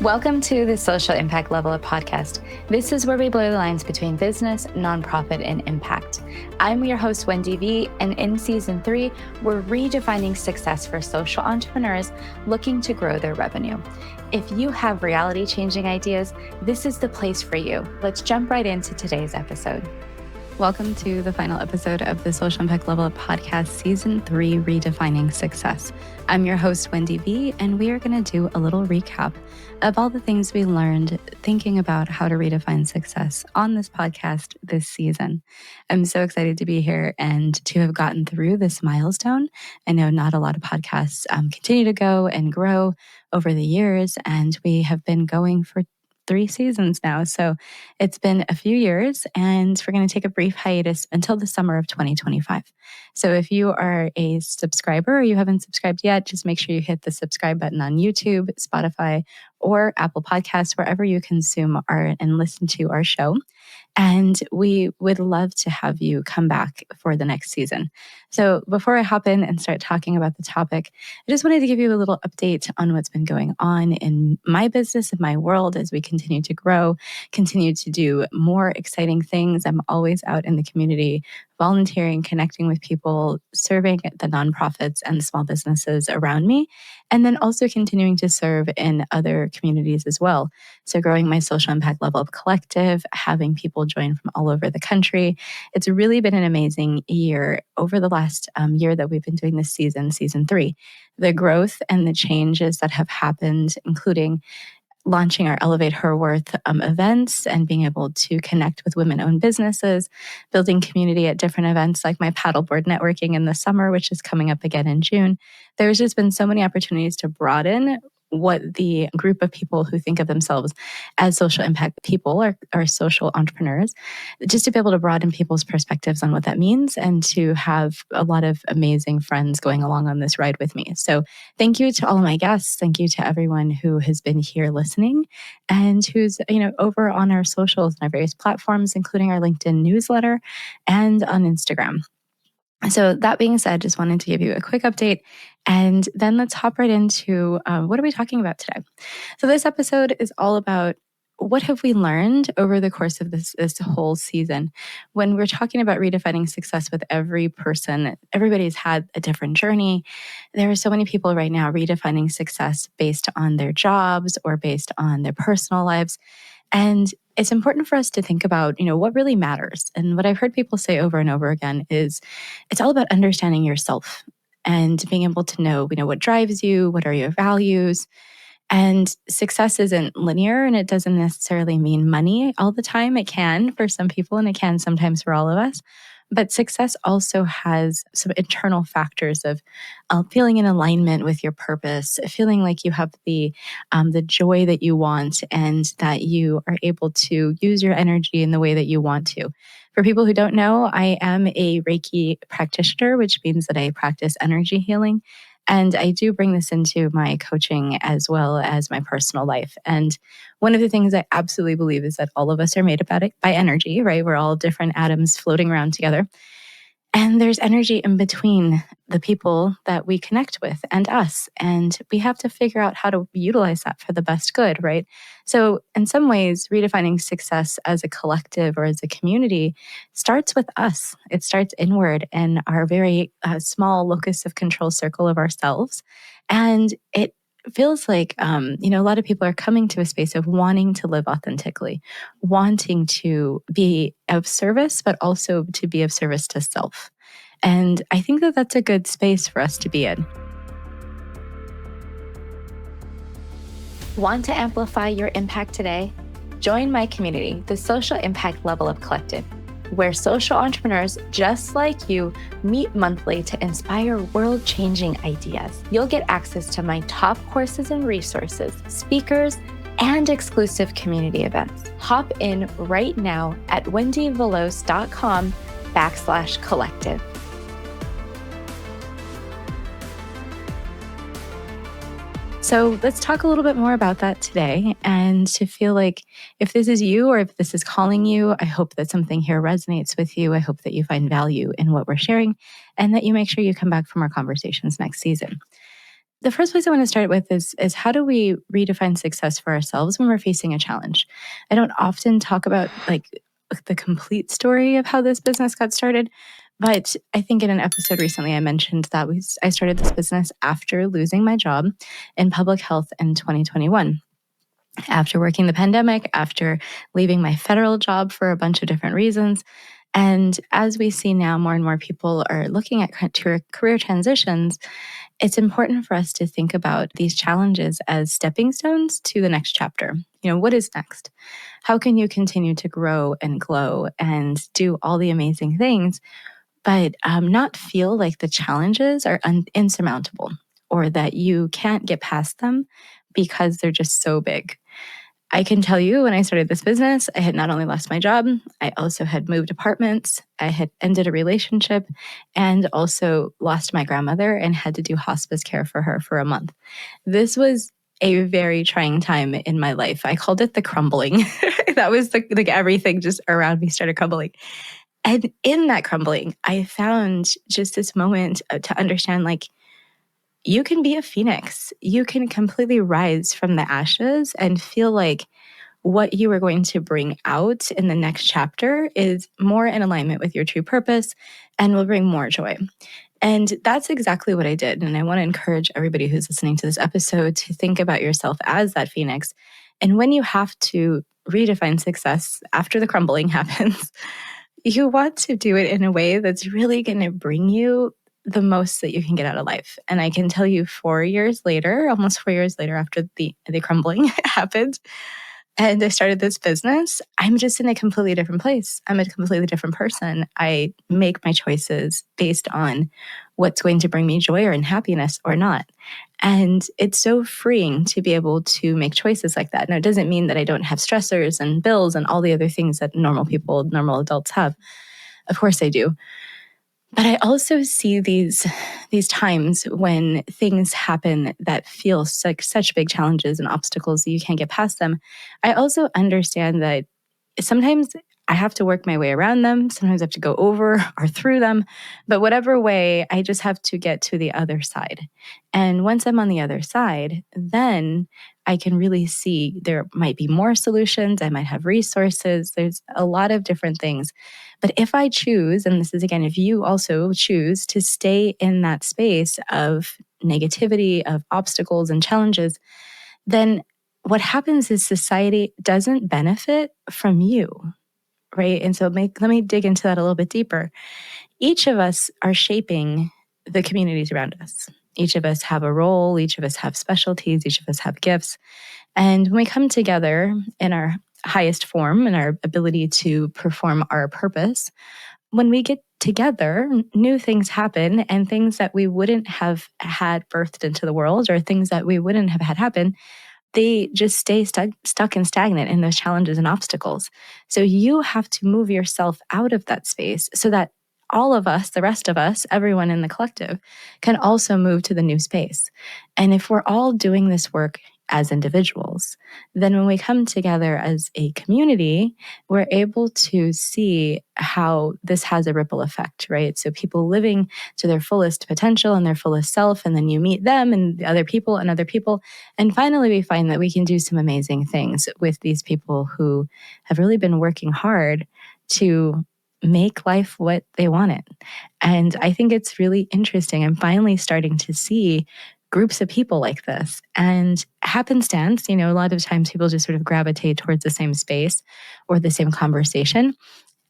Welcome to the Social Impact Level Up podcast. This is where we blur the lines between business, nonprofit, and impact. I'm your host, Wendie V, and in season 3, we're redefining success for social entrepreneurs looking to grow their revenue. If you have reality-changing ideas, this is the place for you. Let's jump right into today's episode. Welcome to the final episode of the Social Impact Level Up podcast, season 3, Redefining Success. I'm your host, Wendie V, and we are going to do a little recap of all the things we learned thinking about how to redefine success on this podcast this season. I'm so excited to be here and to have gotten through this milestone. I know not a lot of podcasts continue to go and grow over the years, and we have been going for 3 seasons now. So it's been a few years, and we're going to take a brief hiatus until the summer of 2025. So if you are a subscriber or you haven't subscribed yet, just make sure you hit the subscribe button on YouTube, Spotify, or Apple Podcasts, wherever you consume and listen to our show. And we would love to have you come back for the next season. So before I hop in and start talking about the topic, I just wanted to give you a little update on what's been going on in my business and my world as we continue to grow, continue to do more exciting things. I'm always out in the community, volunteering, connecting with people, serving the nonprofits and small businesses around me, and then also continuing to serve in other communities as well. So growing my social impact level up collective, having people join from all over the country. It's really been an amazing year over the last year that we've been doing this season 3. The growth and the changes that have happened, including launching our Elevate Her Worth events and being able to connect with women-owned businesses, building community at different events like my paddleboard networking in the summer, which is coming up again in June. There's just been so many opportunities to broaden what the group of people who think of themselves as social impact people or social entrepreneurs, just to be able to broaden people's perspectives on what that means and to have a lot of amazing friends going along on this ride with me. So thank you to all of my guests. Thank you to everyone who has been here listening and who's, over on our socials and our various platforms, including our LinkedIn newsletter and on Instagram. So that being said, just wanted to give you a quick update, and then let's hop right into what are we talking about today? So this episode is all about what have we learned over the course of this whole season. When we're talking about redefining success with every person, everybody's had a different journey. There are so many people right now redefining success based on their jobs or based on their personal lives. And it's important for us to think about, what really matters. And what I've heard people say over and over again is it's all about understanding yourself and being able to know, what drives you, what are your values. And success isn't linear, and it doesn't necessarily mean money all the time. It can for some people, and it can sometimes for all of us. But success also has some internal factors of feeling in alignment with your purpose, feeling like you have the joy that you want and that you are able to use your energy in the way that you want to. For people who don't know, I am a Reiki practitioner, which means that I practice energy healing. And I do bring this into my coaching as well as my personal life. And one of the things I absolutely believe is that all of us are made by energy, right? We're all different atoms floating around together. And there's energy in between the people that we connect with and us. And we have to figure out how to utilize that for the best good, right? So in some ways, redefining success as a collective or as a community starts with us. It starts inward in our very small locus of control circle of ourselves. And it feels like, a lot of people are coming to a space of wanting to live authentically, wanting to be of service, but also to be of service to self. And I think that that's a good space for us to be in. Want to amplify your impact today? Join my community, the Social Impact Level Up Collective, where social entrepreneurs just like you meet monthly to inspire world-changing ideas. You'll get access to my top courses and resources, speakers, and exclusive community events. Hop in right now at wendieveloz.com/collective. So let's talk a little bit more about that today, and to feel like if this is you or if this is calling you, I hope that something here resonates with you. I hope that you find value in what we're sharing and that you make sure you come back for more conversations next season. The first place I want to start with is how do we redefine success for ourselves when we're facing a challenge? I don't often talk about the complete story of how this business got started, but I think in an episode recently I mentioned that I started this business after losing my job in public health in 2021. After working the pandemic, after leaving my federal job for a bunch of different reasons. And as we see now, more and more people are looking at career transitions. It's important for us to think about these challenges as stepping stones to the next chapter. What is next? How can you continue to grow and glow and do all the amazing things, but not feel like the challenges are insurmountable or that you can't get past them because they're just so big? I can tell you when I started this business, I had not only lost my job, I also had moved apartments, I had ended a relationship, and also lost my grandmother and had to do hospice care for her for a month. This was a very trying time in my life. I called it the crumbling. That was like everything just around me started crumbling. And in that crumbling, I found just this moment to understand you can be a phoenix. You can completely rise from the ashes and feel like what you are going to bring out in the next chapter is more in alignment with your true purpose and will bring more joy. And that's exactly what I did. And I want to encourage everybody who's listening to this episode to think about yourself as that phoenix. And when you have to redefine success after the crumbling happens, you want to do it in a way that's really going to bring you the most that you can get out of life. And I can tell you 4 years later, almost 4 years later after the crumbling happened, and I started this business, I'm just in a completely different place. I'm a completely different person. I make my choices based on what's going to bring me joy or happiness or not. And it's so freeing to be able to make choices like that. Now, it doesn't mean that I don't have stressors and bills and all the other things that normal adults have. Of course I do. But I also see these times when things happen that feel like such big challenges and obstacles that you can't get past them. I also understand that sometimes I have to work my way around them. Sometimes I have to go over or through them. But whatever way, I just have to get to the other side. And once I'm on the other side, then I can really see there might be more solutions. I might have resources. There's a lot of different things. But if I choose, and this is again, if you also choose to stay in that space of negativity, of obstacles and challenges, then what happens is society doesn't benefit from you, right? And so let me dig into that a little bit deeper. Each of us are shaping the communities around us. Each of us have a role, each of us have specialties, each of us have gifts. And when we come together in our highest form and our ability to perform our purpose, when we get together, new things happen, and things that we wouldn't have had birthed into the world or things that we wouldn't have had happen, they just stay stuck and stagnant in those challenges and obstacles. So you have to move yourself out of that space so that all of us, the rest of us, everyone in the collective, can also move to the new space. And if we're all doing this work as individuals, then when we come together as a community, we're able to see how this has a ripple effect, right? So people living to their fullest potential and their fullest self, and then you meet them and other people and other people. And finally, we find that we can do some amazing things with these people who have really been working hard to make life what they want it. And I think it's really interesting. I'm finally starting to see groups of people like this. And happenstance, a lot of times people just sort of gravitate towards the same space or the same conversation.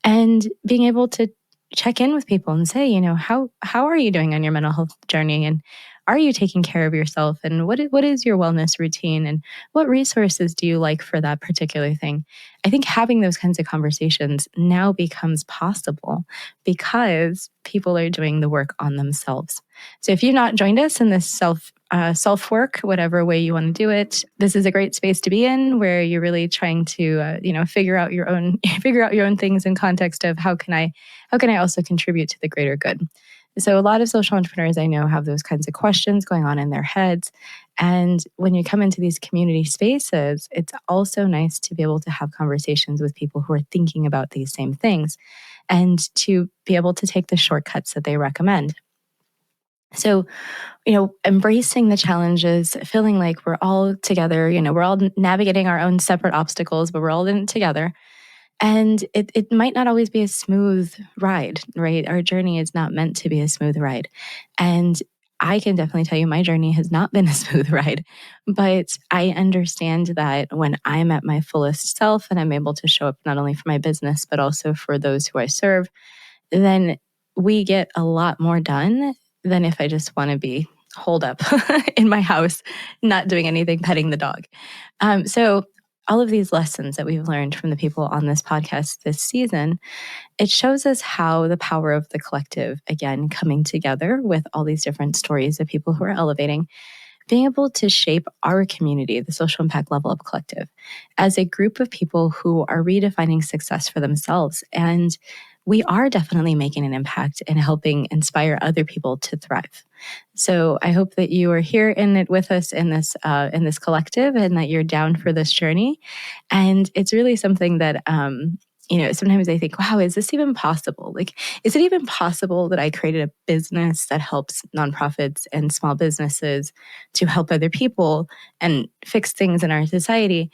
And being able to check in with people and say, how are you doing on your mental health journey? And are you taking care of yourself? And what is your wellness routine? And what resources do you like for that particular thing? I think having those kinds of conversations now becomes possible because people are doing the work on themselves. So if you've not joined us in this self work, whatever way you want to do it, this is a great space to be in, where you're really trying to figure out your own things in context of how can I also contribute to the greater good. So a lot of social entrepreneurs I know have those kinds of questions going on in their heads. And when you come into these community spaces, it's also nice to be able to have conversations with people who are thinking about these same things and to be able to take the shortcuts that they recommend. So, embracing the challenges, feeling like we're all together, we're all navigating our own separate obstacles, but we're all in it together. And it might not always be a smooth ride, right? Our journey is not meant to be a smooth ride. And I can definitely tell you my journey has not been a smooth ride, but I understand that when I'm at my fullest self and I'm able to show up not only for my business, but also for those who I serve, then we get a lot more done than if I just want to be holed up in my house, not doing anything, petting the dog. So, all of these lessons that we've learned from the people on this podcast this season, it shows us how the power of the collective, again, coming together with all these different stories of people who are elevating, being able to shape our community, the social impact level up collective, as a group of people who are redefining success for themselves. And we are definitely making an impact and helping inspire other people to thrive. So I hope that you are here in it with us in this collective, and that you're down for this journey. And it's really something that sometimes I think, wow, is this even possible? Like, is it even possible that I created a business that helps nonprofits and small businesses to help other people and fix things in our society?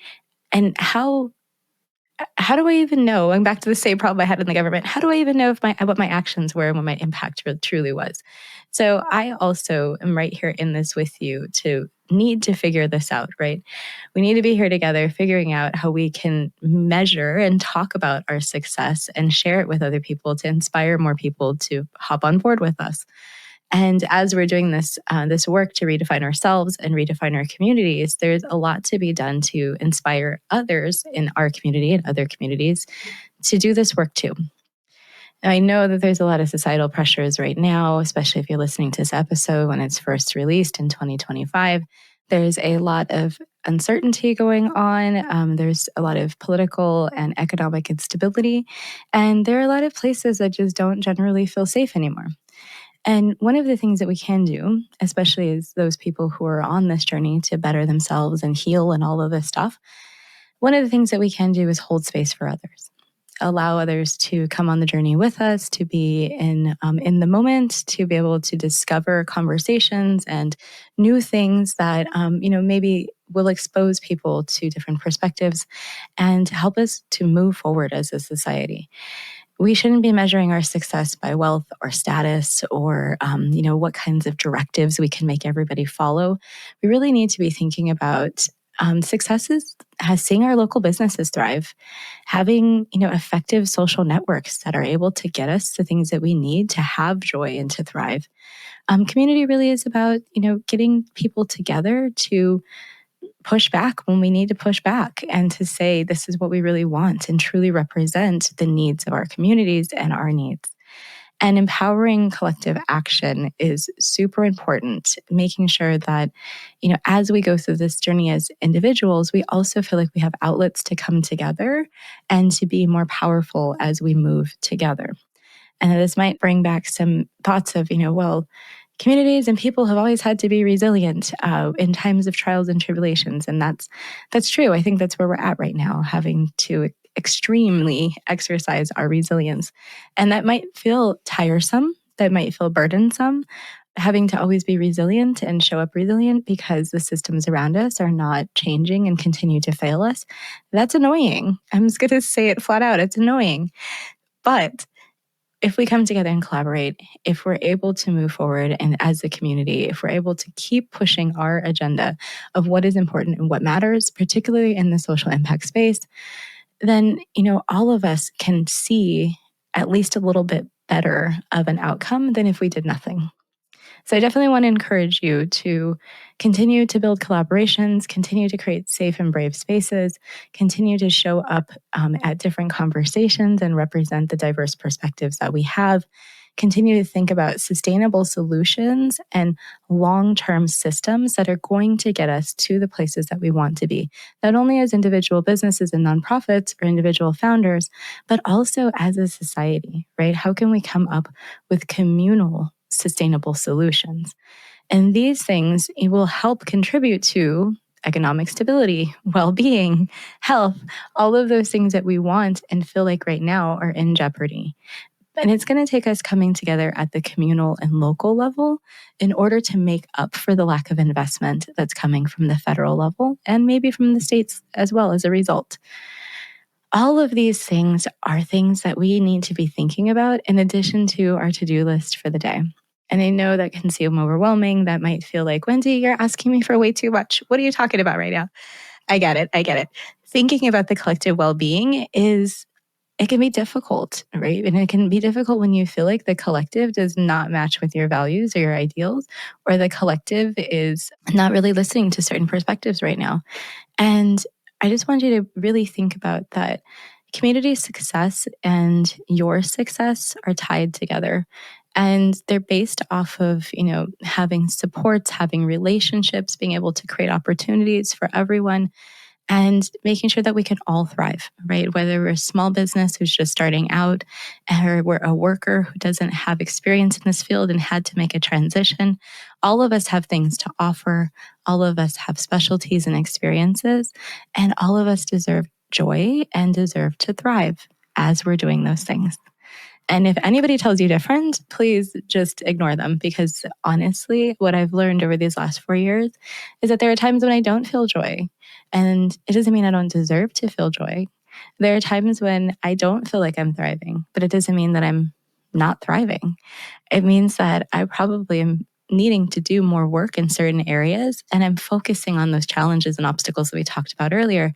And how do I even know? Going back to the same problem I had in the government, how do I even know if what my actions were and what my impact truly was? So I also am right here in this with you to need to figure this out, right? We need to be here together, figuring out how we can measure and talk about our success and share it with other people to inspire more people to hop on board with us. And as we're doing this work to redefine ourselves and redefine our communities, there's a lot to be done to inspire others in our community and other communities to do this work too. I know that there's a lot of societal pressures right now, especially if you're listening to this episode when it's first released in 2025. There's a lot of uncertainty going on. There's a lot of political and economic instability. And there are a lot of places that just don't generally feel safe anymore. And one of the things that we can do, especially as those people who are on this journey to better themselves and heal and all of this stuff, one of the things that we can do is hold space for others. Allow others to come on the journey with us, to be in the moment, to be able to discover conversations and new things that maybe will expose people to different perspectives and help us to move forward as a society. We shouldn't be measuring our success by wealth or status or what kinds of directives we can make everybody follow. We really need to be thinking about successes has seeing our local businesses thrive, having effective social networks that are able to get us the things that we need to have joy and to thrive. Community really is about getting people together to push back when we need to push back and to say this is what we really want and truly represent the needs of our communities and our needs. And empowering collective action is super important, making sure that, as we go through this journey as individuals, we also feel like we have outlets to come together and to be more powerful as we move together. And this might bring back some thoughts of, communities and people have always had to be resilient in times of trials and tribulations. And that's true. I think that's where we're at right now, having to extremely exercise our resilience. And that might feel tiresome, that might feel burdensome, having to always be resilient and show up resilient because the systems around us are not changing and continue to fail us. That's annoying. I'm just going to say it flat out. It's annoying. But if we come together and collaborate, if we're able to move forward and as a community, if we're able to keep pushing our agenda of what is important and what matters, particularly in the social impact space, then, all of us can see at least a little bit better of an outcome than if we did nothing. So I definitely want to encourage you to continue to build collaborations, continue to create safe and brave spaces, continue to show up at different conversations and represent the diverse perspectives that we have. Continue to think about sustainable solutions and long-term systems that are going to get us to the places that we want to be, not only as individual businesses and nonprofits or individual founders, but also as a society, right? How can we come up with communal sustainable solutions? And these things will help contribute to economic stability, well-being, health, all of those things that we want and feel like right now are in jeopardy. And it's going to take us coming together at the communal and local level in order to make up for the lack of investment that's coming from the federal level and maybe from the states as well as a result. All of these things are things that we need to be thinking about in addition to our to-do list for the day. And I know that can seem overwhelming. That might feel like, Wendie, you're asking me for way too much. What are you talking about right now? I get it. Thinking about the collective well-being it can be difficult, right? And it can be difficult when you feel like the collective does not match with your values or your ideals, or the collective is not really listening to certain perspectives right now. And I just want you to really think about that. Community success and your success are tied together. And they're based off of, having supports, having relationships, being able to create opportunities for everyone, and making sure that we can all thrive, right? Whether we're a small business who's just starting out, or we're a worker who doesn't have experience in this field and had to make a transition, all of us have things to offer. All of us have specialties and experiences, and all of us deserve joy and deserve to thrive as we're doing those things. And if anybody tells you different, please just ignore them, because honestly, what I've learned over these last 4 years is that there are times when I don't feel joy. And it doesn't mean I don't deserve to feel joy. There are times when I don't feel like I'm thriving, but it doesn't mean that I'm not thriving. It means that I probably am needing to do more work in certain areas, and I'm focusing on those challenges and obstacles that we talked about earlier,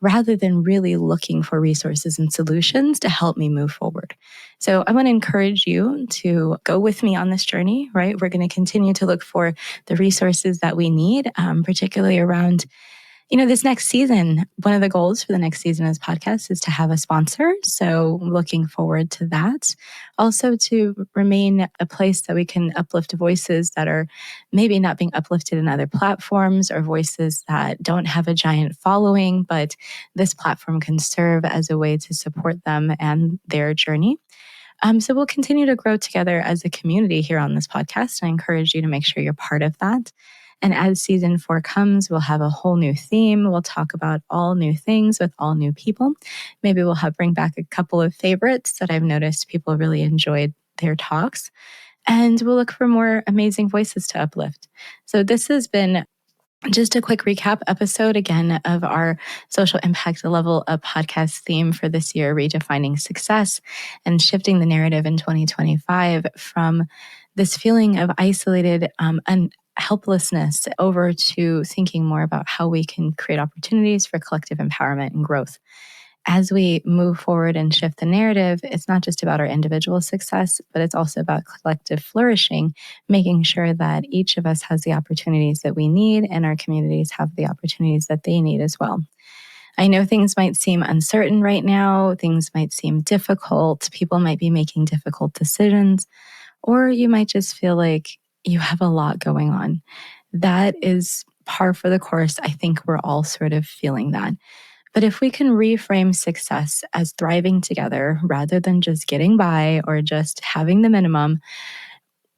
rather than really looking for resources and solutions to help me move forward. So I want to encourage you to go with me on this journey, right? We're going to continue to look for the resources that we need, particularly around this next season. One of the goals for the next season of this podcast is to have a sponsor. So looking forward to that. Also to remain a place that we can uplift voices that are maybe not being uplifted in other platforms, or voices that don't have a giant following, but this platform can serve as a way to support them and their journey. So we'll continue to grow together as a community here on this podcast. I encourage you to make sure you're part of that. And as season 4 comes, we'll have a whole new theme. We'll talk about all new things with all new people. Maybe we'll bring back a couple of favorites that I've noticed people really enjoyed their talks. And we'll look for more amazing voices to uplift. So this has been just a quick recap episode again of our social impact level up podcast theme for this year, Redefining Success, and shifting the narrative in 2025 from this feeling of isolated and helplessness over to thinking more about how we can create opportunities for collective empowerment and growth. As we move forward and shift the narrative, it's not just about our individual success, but it's also about collective flourishing, making sure that each of us has the opportunities that we need and our communities have the opportunities that they need as well. I know things might seem uncertain right now. Things might seem difficult. People might be making difficult decisions, or you might just feel like you have a lot going on. That is par for the course. I think we're all sort of feeling that. But if we can reframe success as thriving together rather than just getting by or just having the minimum,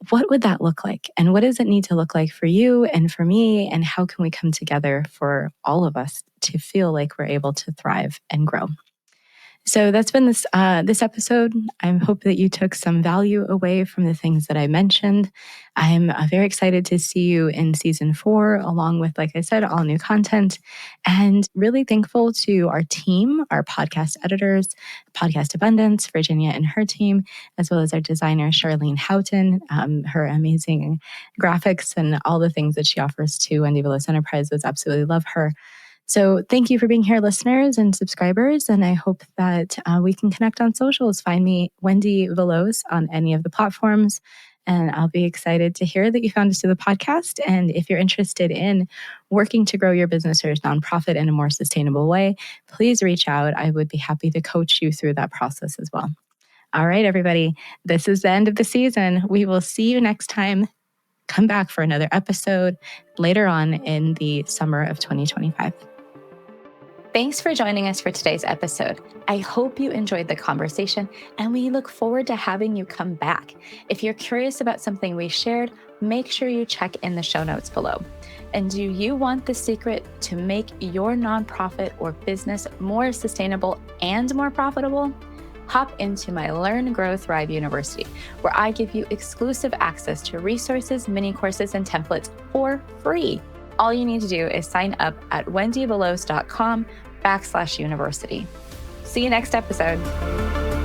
what would that look like? And what does it need to look like for you and for me? And how can we come together for all of us to feel like we're able to thrive and grow? So that's been this episode. I hope that you took some value away from the things that I mentioned. I'm very excited to see you in season 4, along with, like I said, all new content, and really thankful to our team, our podcast editors, Podcast Abundance, Virginia and her team, as well as our designer, Charlene Houghton, her amazing graphics and all the things that she offers to Wendie Veloz Enterprises. Absolutely love her. So thank you for being here, listeners and subscribers. And I hope that we can connect on socials. Find me, Wendie Veloz, on any of the platforms. And I'll be excited to hear that you found us to the podcast. And if you're interested in working to grow your business or nonprofit in a more sustainable way, please reach out. I would be happy to coach you through that process as well. All right, everybody. This is the end of the season. We will see you next time. Come back for another episode later on in the summer of 2025. Thanks for joining us for today's episode. I hope you enjoyed the conversation, and we look forward to having you come back. If you're curious about something we shared, make sure you check in the show notes below. And do you want the secret to make your nonprofit or business more sustainable and more profitable? hop into my Learn, Grow, Thrive University, where I give you exclusive access to resources, mini courses, and templates for free. All you need to do is sign up at wendieveloz.com/university. See you next episode.